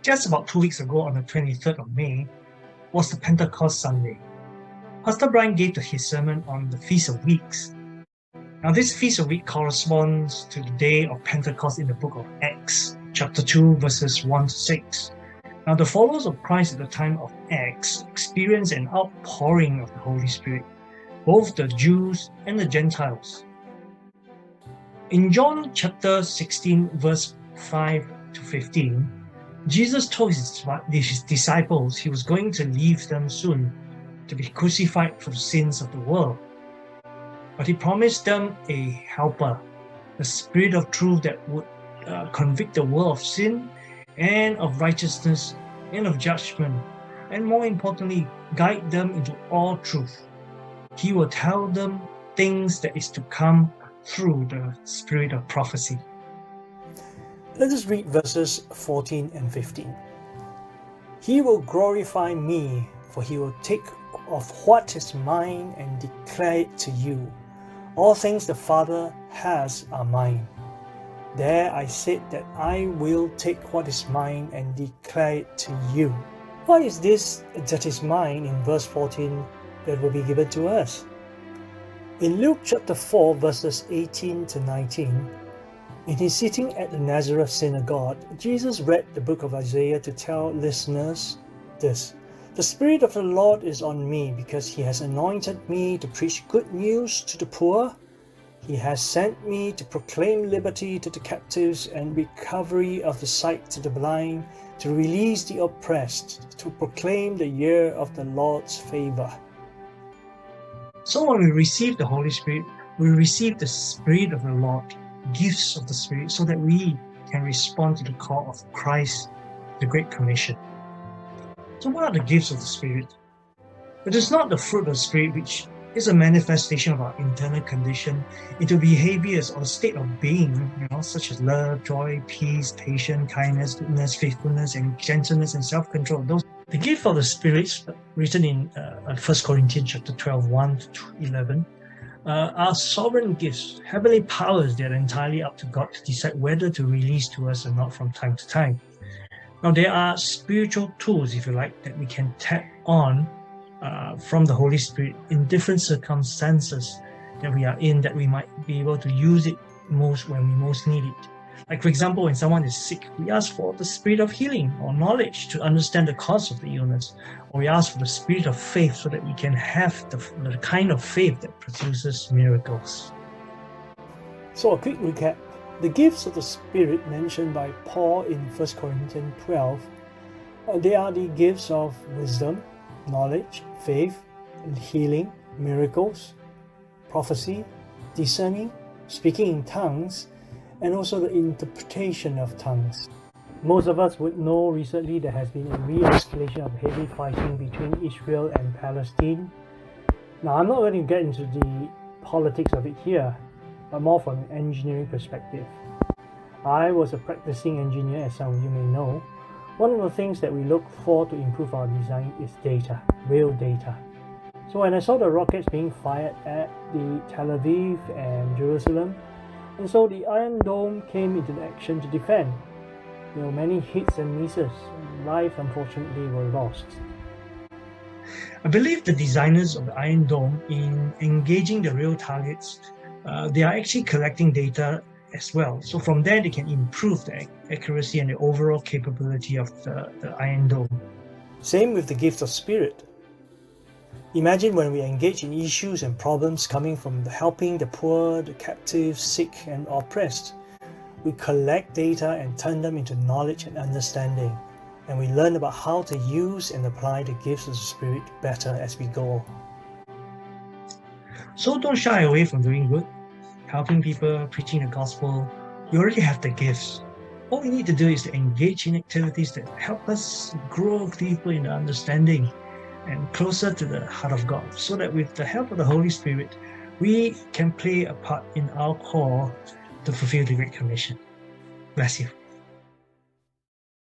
Just about 2 weeks ago, on the 23rd of May, was the Pentecost Sunday. Pastor Brian gave his sermon on the Feast of Weeks. Now, this Feast of Weeks corresponds to the day of Pentecost in the book of Acts, chapter 2, verses 1 to 6. Now, the followers of Christ at the time of Acts experienced an outpouring of the Holy Spirit, both the Jews and the Gentiles. In John chapter 16, verse 5 to 15, Jesus told his disciples he was going to leave them soon to be crucified for the sins of the world. But he promised them a helper, the Spirit of truth that would convict the world of sin and of righteousness and of judgment, and more importantly, guide them into all truth. He will tell them things that is to come through the spirit of prophecy. Let us read verses 14 and 15. He will glorify me, for he will take of what is mine and declare it to you. All things the Father has are mine. There I said that I will take what is mine and declare it to you. What is this that is mine in verse 14 that will be given to us? In Luke chapter 4, verses 18 to 19, in his sitting at the Nazareth synagogue, Jesus read the book of Isaiah to tell listeners this: "The Spirit of the Lord is on me, because he has anointed me to preach good news to the poor. He has sent me to proclaim liberty to the captives and recovery of the sight to the blind, to release the oppressed, to proclaim the year of the Lord's favor." So when we receive the Holy Spirit, we receive the Spirit of the Lord, gifts of the Spirit, so that we can respond to the call of Christ, the Great Commission. So what are the gifts of the Spirit? It is not the fruit of the Spirit, which is a manifestation of our internal condition into behaviors or state of being, such as love, joy, peace, patience, kindness, goodness, faithfulness, and gentleness and self-control. The gift of the Spirit, written in 1 Corinthians chapter 12, 1 to 11, are sovereign gifts, heavenly powers that are entirely up to God to decide whether to release to us or not from time to time. Now, there are spiritual tools, if you like, that we can tap on from the Holy Spirit in different circumstances that we are in, that we might be able to use it most when we most need it. Like, for example, when someone is sick, we ask for the spirit of healing or knowledge to understand the cause of the illness, or we ask for the spirit of faith so that we can have the kind of faith that produces miracles. So a quick recap. The gifts of the Spirit mentioned by Paul in 1 Corinthians 12, they are the gifts of wisdom, knowledge, faith, and healing, miracles, prophecy, discerning, speaking in tongues, and also the interpretation of tongues. Most of us would know recently there has been a re-escalation of heavy fighting between Israel and Palestine. Now, I'm not going to get into the politics of it here, but more from an engineering perspective. I was a practicing engineer, as some of you may know. One of the things that we look for to improve our design is data, real data. So when I saw the rockets being fired at the Tel Aviv and Jerusalem, and so the Iron Dome came into action to defend. There were many hits and misses, and lives unfortunately were lost. I believe the designers of the Iron Dome, in engaging the real targets, they are actually collecting data as well. So from there, they can improve the accuracy and the overall capability of the Iron Dome. Same with the gift of Spirit. Imagine when we engage in issues and problems coming from helping the poor, the captives, sick, and oppressed. We collect data and turn them into knowledge and understanding, and we learn about how to use and apply the gifts of the Spirit better as we go. So don't shy away from doing good, helping people, preaching the gospel. You already have the gifts. All we need to do is to engage in activities that help us grow deeper in the understanding and closer to the heart of God, so that with the help of the Holy Spirit, we can play a part in our call to fulfill the Great Commission. Bless you.